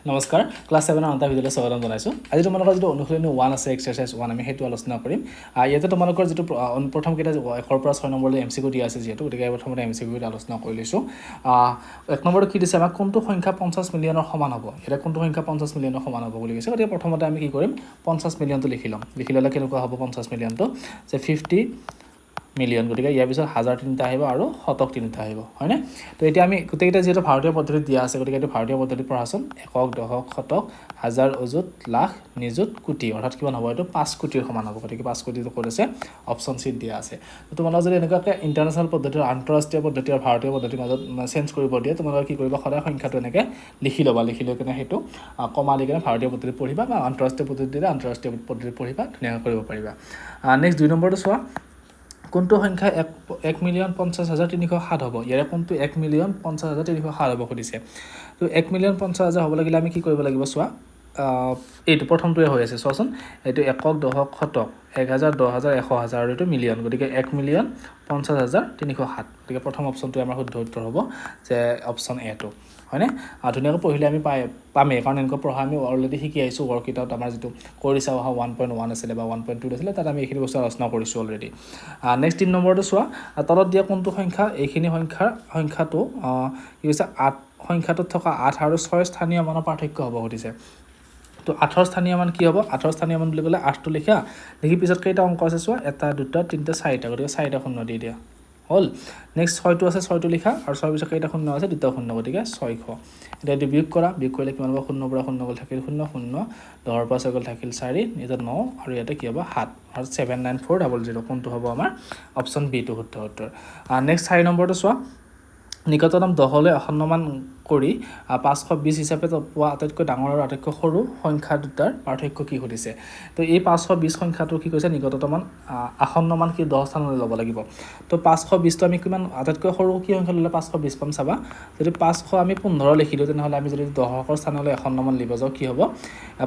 নমস্কাৰ ক্লাছ 7 আনটা ভিডিঅ'লৈ স্বাগতম জনাইছোঁ। আজি তোমালোকৰ যিটো অনুশীলনী 1 আছে এক্সাৰসাইজ 1 আমি সেইটো আলোচনা কৰিম। ইয়াতে তোমালোকৰ যিটো প্ৰথম কেইটা 1 পৰা 6 নম্বৰলৈ এমচিকিউ দিয়া আছে যিহেতু গতিকে প্ৰথমতে এমচিকিউ আলোচনা কৰি লৈছোঁ। 1 নম্বৰটো কি দিছে আমাক কোনটো সংখ্যা 50 মিলিয়নৰ সমান হ'ব। এটা কোনটো সংখ্যা 50 মিলিয়নৰ সমান হ'ব বুলি কৈছে। গতিকে প্ৰথমতে আমি কি কৰিম 50 মিলিয়নটো লিখি ল'ম। লিখি ল'লে কেনেকুৱা হ'ব 50 মিলিয়নটো যে 50 মিলিয়ন গতিকে ইয়াৰ পিছত 1000 তিনিটা আহিব আৰু শতক তিনিটা আহিব হয়নে। তো এতিয়া আমি গোটেইকেইটা যিহেতু ভাৰতীয় পদ্ধতিত দিয়া আছে গতিকে এইটো ভাৰতীয় পদ্ধতিত পঢ়াচোন। একক দশক শতক হাজাৰ অযুত লাখ নিযুত কোটি অৰ্থাৎ কিমান হ'ব এইটো 5 কোটিৰ সমান হ'ব। গতিকে 5 কোটিটো ক'ত আছে অপশ্যন চিত দিয়া আছে। তো তোমালোকে যদি এনেকুৱাকৈ ইণ্টাৰনেশ্যনেল পদ্ধতি আন্তঃৰাষ্ট্ৰীয় পদ্ধতি আৰু ভাৰতীয় পদ্ধতিৰ মাজত চেঞ্জ কৰিব দিয়ে তোমালোকে কি কৰিবা সদায় সংখ্যাটো এনেকৈ লিখি ল'বা। লিখি লৈ কিনে সেইটো কমা দি কিনে ভাৰতীয় পদ্ধতিত পঢ়িবা বা আন্তঃৰাষ্ট্ৰীয় পদ্ধতিৰে আন্তঃৰাষ্ট্ৰীয় পদ্ধতিত পঢ়িবা ধুনীয়াকৈ কৰিব পাৰিবা। নেক্সট 2 নম্বৰটো চোৱা কোনটো সংখ্যা 1,50,307 হ'ব। ইয়াৰে কোনটো 1,50,307 হ'ব সুধিছে। তো 1,50,000 হ'ব লাগিলে আমি কি কৰিব লাগিব চোৱা এইটো প্ৰথমটোৱে হৈ আছে চোৱাচোন এইটো একক দশক শতক 1000 10,000 100,000 আৰু এইটো মিলিয়ন গতিকে 1,50,307 গতিকে প্ৰথম অপশ্যনটোৱে আমাৰ শুদ্ধ উত্তৰ হ'ব যে অপশ্যন এটো হয়নে। ধুনীয়াকৈ পঢ়িলে আমি পামেই কাৰণ এনেকুৱা পঢ়া আমি অলৰেডি শিকি আহিছোঁ ৱৰ্ককেইটাত আমাৰ যিটো কৰিছা অহা 1.1 আছিলে বা 1.2 আছিলে তাত আমি এইখিনি বস্তু আলোচনা কৰিছোঁ অলৰেডি। নেক্সট 3 নম্বৰটো চোৱা তলত দিয়া কোনটো সংখ্যা এইখিনি সংখ্যাটো কি কৈছে 8 সংখ্যাটোত থকা 8 আৰু 6 স্থানীয় মানৰ পাৰ্থক্য হ'ব সুধিছে। তো 8ৰ স্থানীয় মান কি হ'ব 8ৰ স্থানীয় মান বুলি ক'লে 8টো লিখা দেখি পিছত কেইটা অংক আছে চোৱা 1 2 3 4টা গতিকে 4টা শূন্য দি দিয়া হ'ল। নেক্সট 6টো আছে 6টো লিখা আৰু 6 পিছত কেইটা শূন্য আছে 2টা শূন্য গতিকে 600। এতিয়া এইটো বিয়োগ কৰা বিয়োগ কৰিলে কিমান হ'ব 0 পৰা 0 গ'ল থাকিল 0 0 10ৰ পৰা 6 গ'ল থাকিল 4 ইয়াতে 9 আৰু ইয়াতে কি হ'ব 7 আৰু 79400 কোনটো হ'ব আমাৰ অপশ্যন বিটো শুদ্ধ উত্তৰ। নেক্সট 4 নম্বৰটো চোৱা নিকটতম 10লৈ আসন্নমান কৰি 520 হিচাপে পোৱা আটাইতকৈ ডাঙৰ আৰু আটাইতকৈ সৰু সংখ্যা দুটাৰ পাৰ্থক্য কি সুধিছে। তো এই 520 সংখ্যাটো কি কৈছে নিকটতম আসন্নমান কি 10 স্থানলৈ ল'ব লাগিব। তো 520টো আমি কিমান আটাইতকৈ সৰু কি সংখ্যা ল'লে 520 পাম চাবা যদি 500 আমি 15 লিখি দিওঁ তেনেহ'লে আমি যদি 10ৰ স্থানলৈ আসন্নমান লিখিব যাওঁ কি হ'ব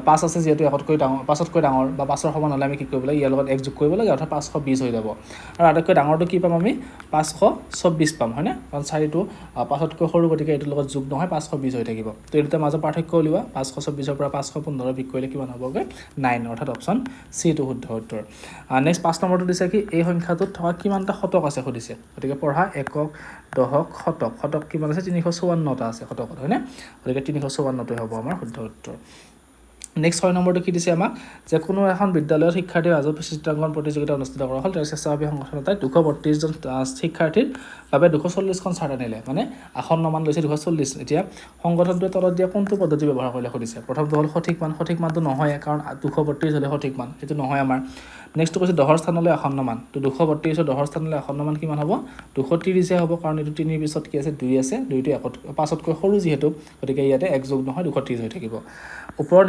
5 আছে যিহেতু 1তকৈ ডাঙৰ 5তকৈ ডাঙৰ বা 5ৰ সমান হ'লে আমি কি কৰিব লাগে ইয়াৰ লগত 1 যোগ কৰিব লাগে অৰ্থাৎ 520 হৈ যাব। আৰু আটাইতকৈ ডাঙৰটো কি পাম আমি 524 পাম হয়নে কাৰণ 4টো 5তকৈ সৰু গতিকে এইটোৰ লগত যোগ নহয় 520 হৈ থাকিব। তো এই দুটাৰ মাজৰ পাৰ্থক্য উলিওৱা 524ৰ পৰা 515 বিয়োগ কৰিলে কিমান হ'বগৈ 9 অৰ্থাৎ অপশ্যন চিটো শুদ্ধ উত্তৰ। নেক্সট 5 নম্বৰটো দিছে কি এই সংখ্যাটোত থকা কিমানটা শতক আছে সুধিছে। গতিকে পঢ়া একক দশক শতক শতক কিমান আছে 354টা আছে শতকত হয়নে গতিকে 354টোৱে হ'ব আমাৰ শুদ্ধ উত্তৰ। নেক্সট 6 নম্বৰটো কি দিছে আমাক যে কোনো এখন বিদ্যালয়ৰ শিক্ষাৰ্থীৰ মাজত চিত্ৰাংকন প্ৰতিযোগিতা অনুষ্ঠিত কৰা হ'ল তাৰ স্বেচ্ছাসেৱী সংগঠন এটাই 232 জন শিক্ষাৰ্থীৰ বাবে 240খন চাৰ্ট আনিলে মানে আসন্ন মান লৈছে 240। এতিয়া সংগঠনটোৱে তলত দিয়া কোনটো পদ্ধতি ব্যৱহাৰ কৰিলে সুধিছে। প্ৰথমটো হ'ল সঠিক মানটো নহয় কাৰণ 232 হ'লে সঠিক মান সেইটো নহয় আমাৰ। নেক্সটটো কৈছে 10ৰ স্থানলৈ আসন্ন মান তো 232 10ৰ স্থানলৈ আসন্ন মান কিমান হ'ব 230 হ'ব কাৰণ এইটো 3ৰ পিছত কি আছে 2 আছে 2টো 5তকৈ সৰু যিহেতু গতিকে ইয়াতে 1 যোগ নহয় 230 হৈ থাকিব। ওপৰৰ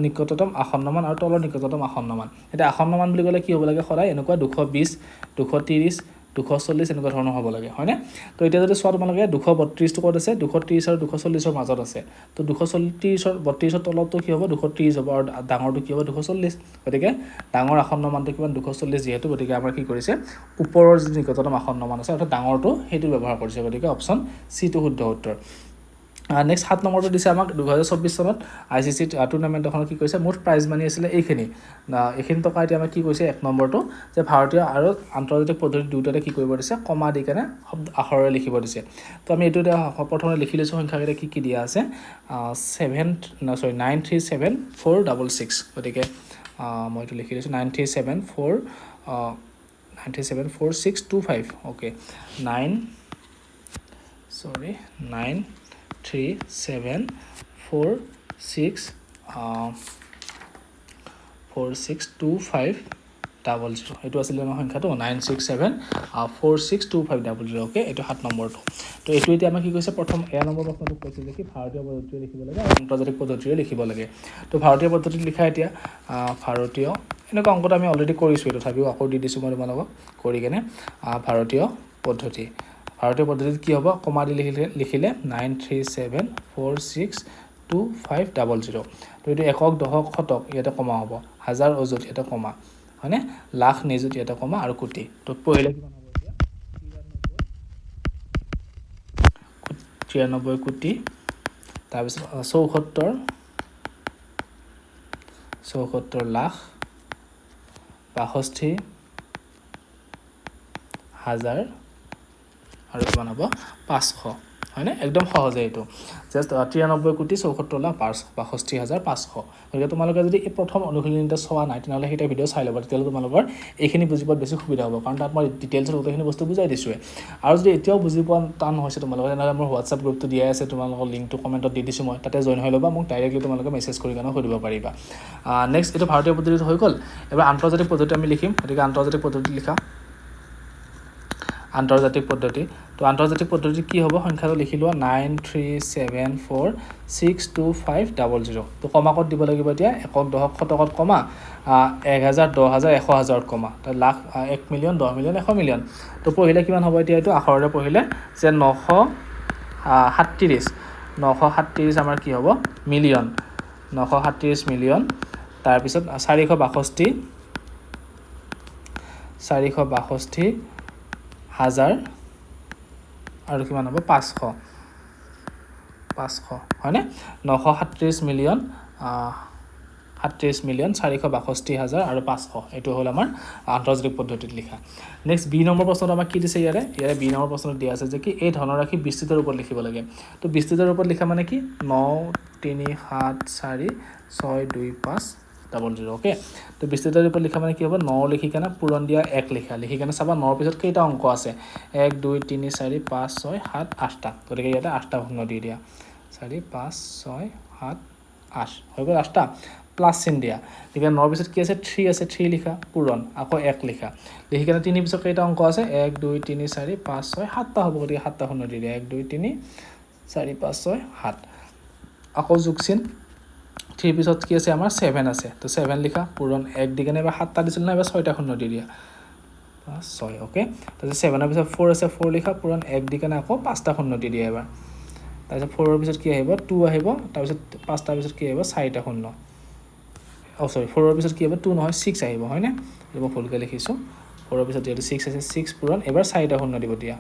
নিকটতম আসন্ন মান আৰু তলৰ নিকটতম আসন্ন মান। এতিয়া আসন্ন মান বুলি ক'লে কি হ'ব লাগে সদায় এনেকুৱা 220 230 240 এনেকুৱা ধৰণৰ হ'ব লাগে হয়নে। তো এতিয়া যদি চোৱা তোমালোকে 232টো ক'ত আছে 230 আৰু 240ৰ মাজত আছে। তো 232ৰ তলতটো কি হ'ব 230 হ'ব আৰু ডাঙৰটো কি হ'ব 240 গতিকে ডাঙৰ আসন্ন মানটো কিমান 240 যিহেতু গতিকে আমাৰ কি কৰিছে ওপৰৰ যি নিকটতম আসন্ন মান আছে অৰ্থাৎ ডাঙৰটো সেইটো ব্যৱহাৰ কৰিছে গতিকে অপশ্যন চিটো শুদ্ধ উত্তৰ। নেক্সট 7 নম্বৰটো দিছে আমাক 2024 চনত ICC টুৰ্ণামেণ্ট এখনত কি কৈছে মুঠ প্ৰাইজ মানি আছিলে এইখিনি টকা এতিয়া আমাক কি কৈছে 1 নম্বৰটো যে ভাৰতীয় আৰু আন্তৰ্জাতিক পদ্ধতি দুয়োটাতে কি কৰিব দিছে কমা দি কেনে আখৰেৰে লিখিব দিছে। তো আমি এইটো প্ৰথমে লিখি লৈছোঁ সংখ্যাকেইটা কি দিয়া আছে 9374666 গতিকে মই এইটো লিখি লৈছোঁ 9374625 অ'কে 937462500 এইটো আছিলে ন সংখ্যাটো 967462500 অ'কে এইটো 7 নম্বৰটো। তো এইটো এতিয়া আমাক কি কৈছে প্ৰথম নম্বৰ প্ৰশ্নটো কৈছে যে কি ভাৰতীয় পদ্ধতিৰে লিখিব লাগে আৰু আন্তৰ্জাতিক পদ্ধতিৰে লিখিব লাগে। তো ভাৰতীয় পদ্ধতিত লিখা এতিয়া ভাৰতীয় এনেকুৱা অংকটো আমি অলৰেডি কৰিছোঁ তথাপিও আকৌ দি দিছোঁ মই তোমালোকক কৰি কেনে ভাৰতীয় পদ্ধতিত কি হ'ব কমা দি লিখিলে 937462500। তো এইটো একক দশক শতক ইয়াতে কমা হ'ব হাজাৰ অযুত ইয়াতে কমা হয়নে লাখ নিযুত ইয়াতে কমা আৰু কোটি। তো পঢ়িলে কিমান হ'ব এতিয়া 93 কোটি তাৰপিছত 74 লাখ 62,000 আৰু কিমান হ'ব 500 হয়নে একদম সহজে এইটো জাষ্ট 93,74,62,500 গতিকে তোমালোকে যদি এই প্ৰথম অনুশীলনীটা চোৱা নাই তেনেহ'লে সেইটা ভিডিঅ' চাই ল'বা তেতিয়াহ'লে তোমালোকৰ এইখিনি বুজি পোৱাত বেছি সুবিধা হ'ব কাৰণ তাত মই ডিটেইলছত গোটেইখিনি বস্তু বুজাই দিছোঁৱে আৰু যদি এতিয়াও বুজি পোৱা টান হৈছে তোমালোকে তেনেহ'লে মোৰ হোৱাটছআপ গ্ৰুপটো দিয়াই আছে তোমালোকৰ লিংকটো কমেণ্টত দি দিছোঁ মই তাতে জইন হৈ ল'বা মোক ডাইৰেক্টলি তোমালোকে মেছেজ কৰি কেনে সুধিব পাৰিবা নেক্সট এইটো ভাৰতীয় পদ্ধতিটো হৈ গ'ল এবাৰ আন্তৰ্জাতিক পদ্ধতি আমি লিখিম গতিকে আন্তৰ্জাতিক পদ্ধতি লিখা আন্তৰ্জাতিক পদ্ধতি তো আন্তৰ্জাতিক পদ্ধতি কি হ'ব সংখ্যাটো লিখি লোৱা 9374625000 তো কমাকত দিব লাগিব এতিয়া একক দশক শতকত কমা 1000 10000 100000 কমা তো লাখ 1 মিলিয়ন 10 মিলিয়ন 100 মিলিয়ন তো পঢ়িলে কিমান হ'ব এতিয়া এইটো আখৰেৰে পঢ়িলে যে 937 আমাৰ কি হ'ব মিলিয়ন 937 মিলিয়ন তাৰপিছত 462 হাজাৰ আৰু কিমান হ'ব 500 হয়নে 937 মিলিয়ন 462,000 আৰু 500 এইটো হ'ল আমাৰ আন্তৰ্জাতিক পদ্ধতিত লিখা নেক্সট বি নম্বৰ প্ৰশ্নটো আমাক কি দিছে ইয়াৰে বি নম্বৰ প্ৰশ্নত দিয়া আছে যে কি এই ধনৰাশি বিস্তৃত ৰূপত লিখিব লাগে তো বিস্তৃত ৰূপত লিখা মানে কি 937462500 ওকে তো বিস্তৃত ৰূপত লিখা মানে কি হ'ব 9 লিখি কেনে পূৰণ দিয়া 1 লিখি কেনে চাবা 9 পিছত কেইটা অংক আছে 1 2 3 4 5 6 7 8টা গতিকে ইয়াতে 8টা শূন্য দি দিয়া 4 5 6 7 8 হৈ গ'ল 8টা প্লাছ চিন দিয়া গতিকে 9 পিছত কি আছে 3 আছে 3 লিখা পূৰণ আকৌ 1 লিখা লিখি কেনে 3 পিছত কেইটা অংক আছে 1 2 3 4 5 6 7টা হ'ব গতিকে 7টা শূন্য দি দিয়া 1 2 3 4 5 6 7 আকৌ যোগ চিন 3 পিছত কি আছে আমাৰ 7 আছে তো 7 লিখা পূৰণ 1 দি কেনে এবাৰ 7টা দিছিল না এবাৰ 6টা শূন্য দি দিয়া 6 ওকে তাৰপিছত 7 পিছত 4 আছে 4 লিখা পূৰণ 1 দি কেনে আকৌ 5টা শূন্য দি দিয়া এবাৰ তাৰপিছত 4 পিছত কি আহিব 2 আহিব তাৰপিছত 5টা পিছত কি আহিব 4টা শূন্য 4 পিছত কি হ'ব 2 নহয় 6 আহিব হয়নে মই ভুলকৈ লিখিছোঁ 4 পিছত যিহেতু 6 আছে 6 পূৰণ এবাৰ 4টা শূন্য দিব দিয়া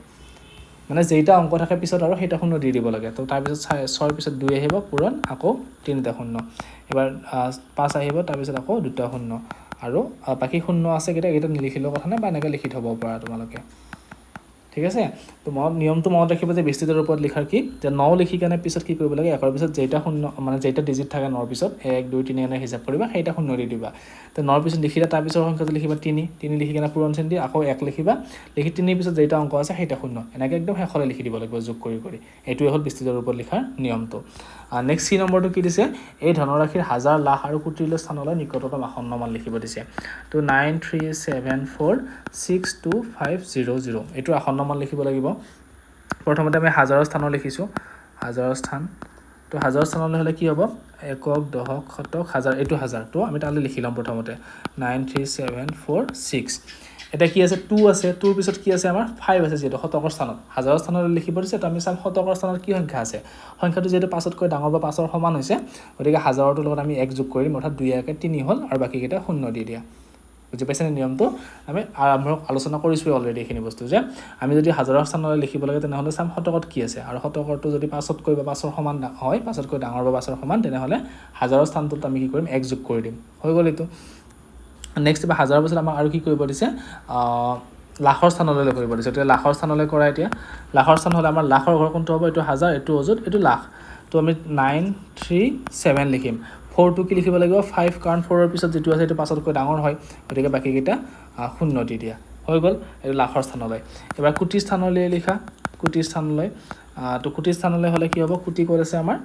মানে যেইটা অংক থাকে পিছত আৰু সেইটা শূন্য দি দিব লাগে তো তাৰপিছত 6 পিছত 2 আহিব পূৰণ আকৌ 3টা শূন্য এবাৰ 5 আহিব তাৰপিছত আকৌ 2টা শূন্য আৰু বাকী শূন্য আছে কেইটা নিলিখিলেও কথা নাই বা এনেকৈ লিখি থ'ব পাৰা তোমালোকে ঠিক আছে তো নিয়মটো মনত ৰাখিব যে বিস্তৃত ৰূপত লিখাৰ কি যে 9 লিখি কেনে পিছত কি কৰিব লাগে একৰ পিছত যেইটা শূন্য মানে যেইটা ডিজিট থাকে 9 পিছত 1 2 3 এনে হিচাপ কৰিবা সেইটা শূন্য দি দিবা তো 9 পিছত লিখিলা তাৰ পিছৰ সংখ্যাটো লিখিবা 3 লিখি কেনে পূৰণ চিন দি আকৌ 1 লিখিবা লিখি 3 পিছত যেইটা অংক আছে সেইটা শূন্য এনেকৈ একদম শেষলৈ লিখি দিব লাগিব যোগ কৰি এইটোৱে হ'ল বিস্তৃত ৰূপত লিখাৰ নিয়মটো নেক্সট চি নম্বৰটো কি দিছে এই ধনৰাশিৰ হাজাৰ লাখ আৰু কোটিলৈ স্থানলৈ নিকটতম আসন্ন মান লিখিব দিছে তো 9374625000 এইটো আসন্ন মান লিখিব লাগিব প্ৰথমতে আমি হাজাৰৰ স্থানৰ লিখিছোঁ হাজাৰৰ স্থান তো হাজাৰৰ স্থানলৈ হ'লে কি হ'ব একক দশক শতক হাজাৰ এইটো হাজাৰ তো আমি তালৈ লিখি ল'ম প্ৰথমতে 93746 এটা কি আছে 2 আছে 2 পিছত কি আছে আমাৰ 5 আছে যেটো শতকৰ স্থানত হাজাৰৰ স্থানলৈ লিখিব দিছে তো আমি চাম শতকৰ স্থানত কি সংখ্যা আছে সংখ্যাটো যেটো 5তকৈ ডাঙৰ বা 5ৰ সমান হৈছে গতিকে হাজাৰটোৰ লগত আমি 1 যোগ কৰিম অৰ্থাৎ 2 একে 3 হ'ল আৰু বাকি কেইটা শূন্য দি দিয়া বুজি পাইছেনে নিয়মটো আমি আলোচনা কৰিছোঁ অলৰেডি এইখিনি বস্তু যে আমি যদি হাজাৰৰ স্থানলৈ লিখিব লাগে তেনেহ'লে চাম শতকত কি আছে আৰু শতকৰটো যদি 5তকৈ বা 5ৰ সমান হয় 5তকৈ ডাঙৰ বা 5ৰ সমান তেনেহ'লে হাজাৰৰ স্থানটোত আমি কি কৰিম 1 যোগ কৰি দিম হৈ গ'ল এইটো নেক্সট এবাৰ হাজাৰৰ পিছত আমাক আৰু কি কৰিব দিছে লাখৰ স্থানলৈ কৰিব দিছে এতিয়া লাখৰ স্থানলৈ কৰা এতিয়া লাখৰ স্থান হ'লে আমাৰ লাখৰ ঘৰ কোনটো হ'ব এইটো হাজাৰ এইটো অযুত এইটো লাখ তো আমি 937 লিখিম 4 কি লিখিব লাগিব 5 কাৰণ 4ৰ পিছত যেটো আছে এইটো 5তকৈ ডাঙৰ হয় গতিকে বাকি কেইটা শূন্য দি দিয়া হৈ গ'ল এই লাখৰ স্থানলৈ এবাৰ কোটি স্থানলৈ লিখা কোটি স্থানলৈ তো কোটি স্থানলৈ হ'লে কি হ'ব কোটি ক'ত আছে আমাৰ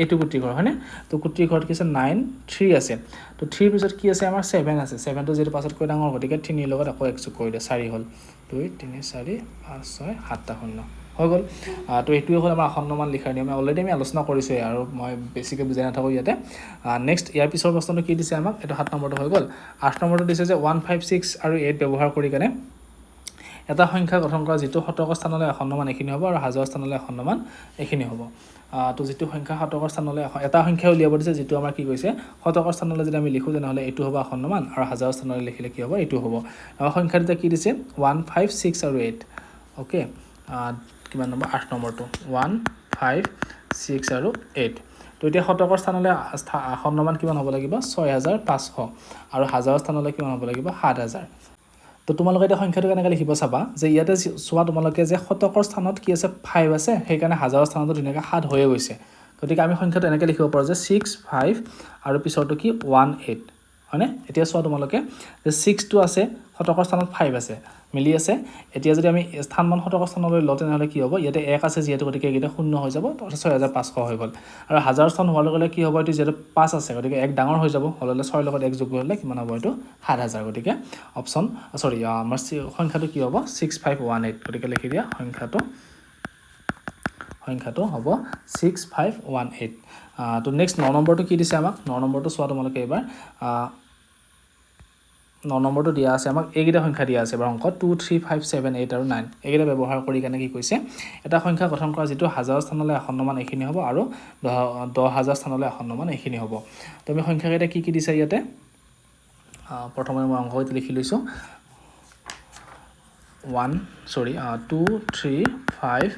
এইটো কোটি ঘৰ হয়নে তো কোটি ঘৰত কি আছে 93 আছে তো 3 পিছত কি আছে আমাৰ 7 আছে 7টো যেটো 5তকৈ ডাঙৰ গতিকে 3 ৰ লগত আকৌ 1 যোগ কৰি দিয়া 4 হ'ল 2 3 4 5 6 7টা শূন্য হৈ গ'ল তো এইটোৱে হ'ল আমাৰ আসন্ন মান লিখাৰ নিয়ম অলৰেডি আমি আলোচনা কৰিছোঁ আৰু মই বেছিকৈ বুজাই নাথাকোঁ ইয়াতে নেক্সট ইয়াৰ পিছৰ প্ৰশ্নটো কি দিছে আমাক এইটো 7 নম্বৰটো হৈ গ'ল 8 নম্বৰটো দিছে যে 156 আৰু 8 ব্যৱহাৰ কৰি কেনে এটা সংখ্যা গঠন কৰা যেটো শতকৰ স্থানলৈ আসন্ন মান এখিনি হ'ব আৰু হাজাৰৰ স্থানলৈ আসন্ন মান এখিনি হ'ব তো যেটো সংখ্যা শতকৰ স্থানলৈ এটা সংখ্যা উলিয়াব দিছে যেটো আমাৰ কি কৈছে শতকৰ স্থানলৈ যদি আমি লিখোঁ তেনেহ'লে এইটো হ'ব আসন্ন মান আৰু হাজাৰৰ স্থানলৈ লিখিলে কি হ'ব এইটো হ'ব আমাৰ সংখ্যা দুটা কি দিছে 156 আৰু 8 ওকে কিমান নম্বৰ 8 নম্বৰটো 156 6 আৰু 8 তো এতিয়া শতকৰ স্থানলৈ খণ্ডমান কিমান হ'ব লাগিব 6500 আৰু হাজাৰৰ স্থানলৈ কিমান হ'ব লাগিব 7000 তো তোমালোকে এতিয়া সংখ্যাটো কেনেকৈ লিখিব চাবা যে ইয়াতে চোৱা তোমালোকে যে শতকৰ স্থানত কি আছে 5 আছে সেইকাৰণে হাজাৰৰ স্থানতো ধুনীয়াকৈ 7 হৈয়ে গৈছে গতিকে আমি সংখ্যাটো এনেকৈ লিখিব পাৰোঁ যে 6 5 আৰু পিছৰটো কি 1 8 হয়নে এতিয়া চোৱা তোমালোকে যে 6টো আছে শতকৰ স্থানত 5 আছে মিলি আছে এতিয়া যদি আমি স্থানমান শতকৰ স্থানলৈ লওঁ তেনেহ'লে কি হ'ব ইয়াতে 1 আছে যিহেতু গতিকে এইকেইটা শূন্য হৈ যাব অৰ্থাৎ 6500 হৈ গ'ল আৰু হাজাৰ স্থান হোৱাৰ লগে লগে কি হ'ব এইটো যিহেতু 5 আছে গতিকে 1 ডাঙৰ হৈ যাব হ'লে 6 লগত 1 যোগ কৰিলে কিমান হ'ব এইটো 7000 গতিকে অপশ্যন আমাৰ সংখ্যাটো কি হ'ব 6518 গতিকে লিখি দিয়া সংখ্যাটো হ'ব 6518 তো নেক্সট 9 নম্বৰটো কি দিছে আমাক 9 নম্বৰটো চোৱা তোমালোকে এবাৰ 9 নম্বৰটো দিয়া আছে আমাক এইকেইটা সংখ্যা দিয়া আছে এবাৰ অংক 2 3 5 7 8 আৰু 9 এইকেইটা ব্যৱহাৰ কৰি কেনে কি কৈছে এটা সংখ্যা গঠন কৰা যিটো হাজাৰ স্থানলৈ আসন্নমান এইখিনি হ'ব আৰু 10000 স্থানলৈ আসন্নমান এইখিনি হ'ব তো আমি সংখ্যাকেইটা কি দিছে ইয়াতে প্ৰথমে মই অংকটো লিখি লৈছোঁ 2 3 5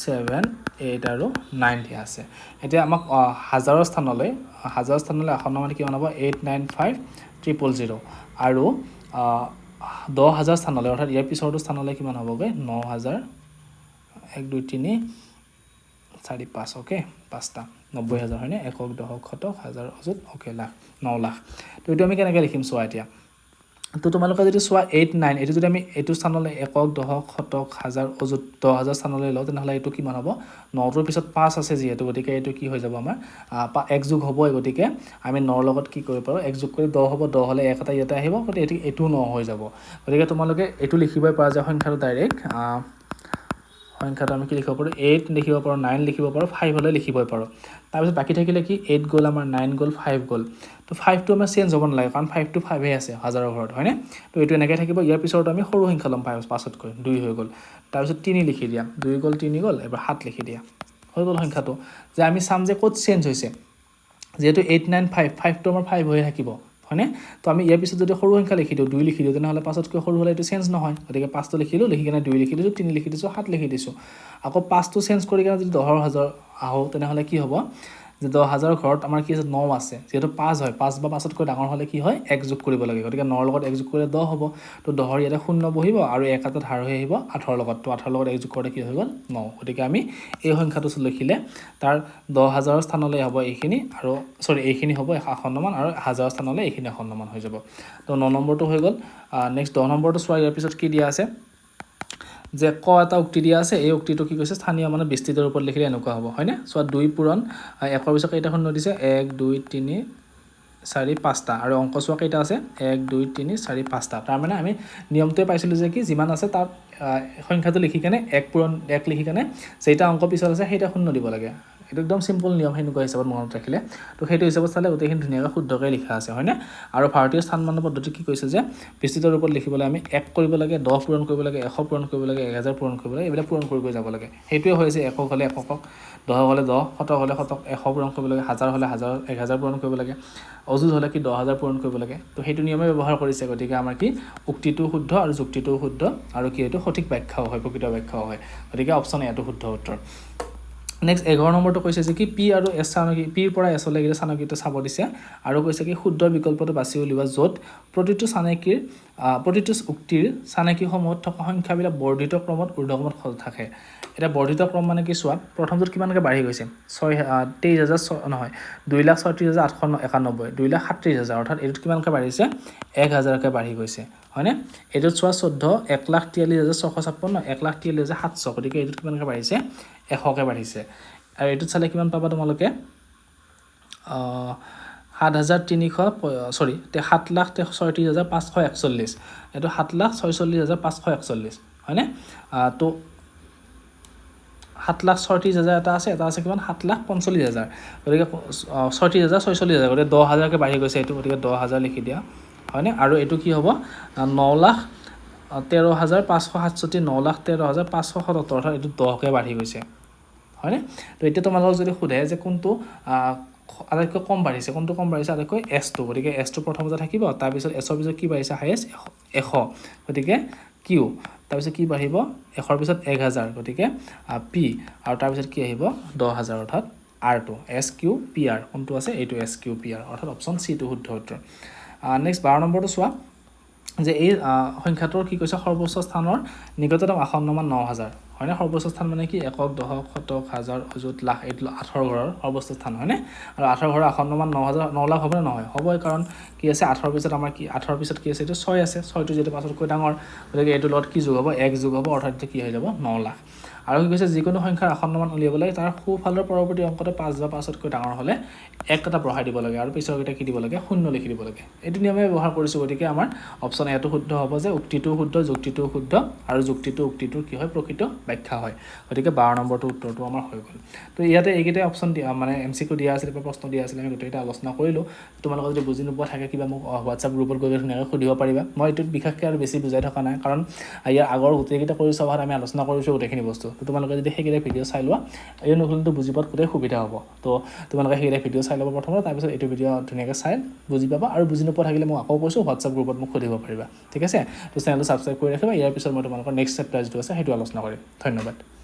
7 8 আৰু 9 দিয়া আছে এতিয়া আমাক হাজাৰৰ স্থানলৈ আসন্নমান কিমান হ'ব 895000 আৰু 10000 স্থানলৈ অৰ্থাৎ ইয়াৰ পিছৰটো স্থানলৈ কিমান হ'বগৈ 9000 1 2 3 4 5 ওকে 5টা 90000 হয়নে 1 10 শতক হাজাৰ অযুত ওকে লাখ 9 লাখ তো এইটো আমি কেনেকৈ লিখিম চোৱা এতিয়া তো তোমালোকে যদি চোৱা 8 9 এইটো যদি আমি এইটো স্থানলৈ 1 10 শতক হাজাৰ অযুত 10000 স্থানলৈ লওঁ তেনেহ'লে এইটো কিমান হ'ব 9ৰ পিছত 5 আছে যিহেতু গতিকে এইটো কি হৈ যাব আমাৰ 1 যোগ হ'বই গতিকে আমি 9ৰ লগত কি কৰিব পাৰোঁ 1 যোগ কৰি 10 হ'ব 10 হ'লে 1 এটা ইয়াতে আহিব গতিকে এইটো 9 হৈ যাব গতিকে তোমালোকে এইটো লিখিবই পৰা যায় সংখ্যাটো ডাইৰেক্ট সংখ্যাটো আমি কি লিখিব পাৰোঁ 8 লিখিব পাৰোঁ 9 লিখিব পাৰোঁ 5 হ'লে লিখিবই পাৰোঁ তাৰপিছত বাকী থাকিলে কি 8 গ'ল আমাৰ 9 গ'ল 5 গ'ল তো 5টো আমাৰ চেঞ্জ হ'ব নালাগে কাৰণ 5টো 5হে আছে হাজাৰৰ ঘৰত হয়নে তো এইটো এনেকৈ থাকিব ইয়াৰ পিছতো আমি সৰু সংখ্যা ল'ম 5তকৈ 2 হৈ গ'ল তাৰপিছত 3 লিখি দিয়া 2 গ'ল 3 গ'ল এবাৰ 7 লিখি দিয়া হৈ গ'ল সংখ্যাটো যে আমি চাম যে ক'ত চেঞ্জ হৈছে যিহেতু 895 5টো আমাৰ 5 হৈ থাকিব হয়নে তো আমি ইয়াৰ পিছত যদি সৰু সংখ্যা লিখি দিওঁ 2 লিখি দিওঁ তেনেহ'লে 5তকৈ সৰু হ'লে এইটো চেঞ্জ নহয় গতিকে 5টো লিখিলোঁ লিখি কেনে 2 লিখি দিছোঁ 3 লিখি দিছোঁ 7 লিখি দিছোঁ আকৌ 5টো চেঞ্জ কৰি কেনে যদি 10000 আহোঁ তেনেহ'লে কি হ'ব যে 10000 ঘৰত আমাৰ কি আছে 9 আছে যিহেতু 5 হয় 5 বা 5তকৈ ডাঙৰ হ'লে কি হয় 1 যোগ কৰিব লাগে গতিকে 9ৰ লগত 1 যোগ কৰিলে 10 হ'ব তো 10ৰ ইয়াতে 0 বহিব আৰু 1 এটাত হাৰ হৈ আহিব 8ৰ লগত তো 8ৰ লগত 1 যোগ কৰোঁতে কি হৈ গ'ল 9 গতিকে আমি এই সংখ্যাটো লিখিলে তাৰ 10000 স্থানলৈ হ'ব এইখিনি আৰু এইখিনি হ'ব আসন্নমান আৰু 1000 স্থানলৈ এইখিনি আসন্নমান হৈ যাব তো 9 নম্বৰটো হৈ গ'ল নেক্সট 10 নম্বৰটো চোৱা ইয়াৰ পিছত কি দিয়া আছে যে এটা উক্তি দিয়া আছে এই উক্তিটো কি কৈছে স্থানীয় মানে বিস্তৃতৰ ওপৰত লিখিলে এনেকুৱা হ'ব হয়নে চোৱা 2 পূৰণ 1ৰ পিছত কেইটা শূন্য দিছে 1 2 3 4 5টা আৰু অংক চোৱা কেইটা আছে 1 2 3 4 5টা তাৰমানে আমি নিয়মটোৱে পাইছিলোঁ যে কি যিমান আছে তাত সংখ্যাটো লিখি কেনে 1 পূৰণ 1 লিখি কেনে যেইটা অংক পিছত আছে সেইটা শূন্য দিব লাগে এইটো একদম সিম্পল নিয়ম সেনেকুৱা হিচাপত মনত ৰাখিলে তো সেইটো হিচাপত চালে গোটেইখিনি ধুনীয়াকৈ শুদ্ধকৈ লিখা আছে হয়নে আৰু ভাৰতীয় স্থানমানৰ পদ্ধতি কি কৈছে যে বিস্তৃতৰ ৰূপত লিখিবলৈ আমি 1 কৰিব লাগে 10 পূৰণ কৰিব লাগে 100 পূৰণ কৰিব লাগে 1000 পূৰণ কৰিব লাগে এইবিলাক পূৰণ কৰি যাব লাগে সেইটোৱে হৈছে 100 হ'লে 100ক 10 হ'লে 10 শতক হ'লে শতক 100 পূৰণ কৰিব লাগে 1000 হ'লে 1000 পূৰণ কৰিব লাগে অযুত হ'লে কি 10000 পূৰণ কৰিব লাগে তো সেইটো নিয়মে ব্যৱহাৰ কৰিছে গতিকে আমাৰ কি উক্তিটো শুদ্ধ আৰু যুক্তিটোও শুদ্ধ আৰু কি এইটো সঠিক ব্যাখ্যাও হয় প্ৰকৃত ব্যাখ্যাও হয় গতিকে অপশ্যন এটো শুদ্ধ উত্তৰ নেক্সট 11 নম্বৰটো কৈছে যে কি পি আৰু এছ চানকি পিৰ পৰা এছলৈ গ'লে চানকিটো চাব দিছে আৰু কৈছে কি শুদ্ধ বিকল্পটো বাছি উলিওৱা য'ত প্ৰতিটো উক্তিৰ চানকিসমূহত থকা সংখ্যাবিলাক বৰ্ধিত ক্ৰমত ঊৰ্ধ্বক্ৰমত থাকে এটা বৰ্ধিত ক্ৰম মানে কি চোৱা প্ৰথমটোত কিমানকৈ বাঢ়ি গৈছে 23000 নহয় 2,36,891 2,37,000 অৰ্থাৎ এইটোত কিমানকৈ বাঢ়িছে 1000কৈ বাঢ়ি গৈছে হয়নে এইটোত চোৱা 1,43,656 1,43,700 গতিকে এইটোত কিমানকৈ বাঢ়িছে 100কৈ বাঢ়িছে আৰু এইটোত চালে কিমান পাবা তোমালোকে 7,33,541 এইটো 7,46,541 হয়নে তো 7,36,000 এটা আছে কিমান 7,45,000 গতিকে 36,000 গতিকে 10,000কৈ বাঢ়ি গৈছে এইটো গতিকে 10,000 লিখি দিয়া হয়নে আৰু এইটো কি হ'ব 9,13,567 9,13,577 অৰ্থাৎ এইটো 10কৈ বাঢ়ি গৈছে হয়নে তো এতিয়া তোমালোকক যদি সোধে যে কোনটো আটাইতকৈ কম বাঢ়িছে আটাইতকৈ এছটো গতিকে এছটো প্ৰথমতে থাকিব তাৰপিছত এছৰ পিছত কি বাঢ়িছে হায়েষ্ট 100 গতিকে কিউ তাৰপিছত কি বাঢ়িব 100ৰ পিছত 1000 গতিকে পি আৰু তাৰপিছত কি আহিব 10,000 অৰ্থাৎ আৰটো SQPR কোনটো আছে এইটো SQPR অৰ্থাৎ অপশ্যন চিটো শুদ্ধ উত্তৰ নেক্সট 12 নম্বৰটো চোৱা যে এই সংখ্যাটোৰ কি কৈছে সৰ্বোচ্চ স্থানৰ নিকটতম আসন্ন মান 9000 হয়নে সৰ্বোচ্চ স্থান মানে কি একক দশক শতক হাজাৰ অযুত লাখ এইটো 18 ঘৰৰ সৰ্বোচ্চ স্থান হয়নে আৰু 18 ঘৰৰ আসন্ন মান 9 লাখ হ'ব নে নহয় হ'বই কাৰণ কি আছে 18 পিছত আমাৰ কি 18 পিছত কি আছে এইটো 6 আছে 6টো যেটো পাছতকৈ ডাঙৰ গতিকে এইটো লগত কি যোগ হ'ব 1 যোগ হ'ব অৰ্থাৎ কি হৈ যাব 9 লাখ আৰু কি কৈছে যিকোনো সংখ্যাৰ আসন্ন মান উলিয়াব লাগে তাৰ সোঁফালৰ পৰৱৰ্তী অংকটো 5 বা 5তকৈ ডাঙৰ হ'লে এক এটা বঢ়াই দিব লাগে আৰু পিছৰ কেইটা কি দিব লাগে শূন্য লিখি দিব লাগে এইটো নিয়মে ব্যৱহাৰ কৰিছো গতিকে আমাৰ অপচন এটো শুদ্ধ হ'ব যে উক্তিটো শুদ্ধ যুক্তিটো শুদ্ধ আৰু যুক্তিটো উক্তিটোৰ কি হয় প্ৰকৃত ব্যাখ্যা হয় গতিকে 12 নম্বৰটো উত্তৰটো আমাৰ হৈ গ'ল তো ইয়াতে এইকেইটা অপচন দিয়া মানে এমসিকিউ দিয়া আছিল বা প্ৰশ্ন দিয়া আছিল আমি গোটেইটা আলোচনা কৰিলো তোমালোকে যদি বুজি নোপোৱা থাকে কিবা মোক WhatsApp গ্ৰুপত গৈ ধুনীয়াকৈ সুধিব পাৰিবা মই এইটো বিশেষকৈ আৰু বেছি বুজাই থকা নাই কাৰণ ইয়াৰ আগৰ গোটেইকেইটা কৰি সভাত আমি আলোচনা কৰিছো গোটেইখিনি বস্তু তো তোমালোকে যদি সেইকেইটা ভিডিঅ' চাই লোৱা এই নতুনটো বুজি পোৱাত গোটেই সুবিধা হ'ব তো তোমালোকে সেইকেইটা ভিডিঅ' চাই ল'ব প্ৰথমতে তাৰপিছত এইটো ভিডিঅ' ধুনীয়াকৈ চাই বুজি পাবা আৰু বুজি নোপোৱা থাকিলে মই আকৌ কৈছোঁ WhatsApp গ্ৰুপত মোক সুধিব পাৰিবা ঠিক আছে তো চেনেলটো ছাবস্ক্ৰাইব কৰি ৰাখিবা ইয়াৰ পিছত মই তোমালোকৰ নেক্সট চেপ্টাৰ যিটো আছে সেইটো আলোচনা কৰিম ধন্যবাদ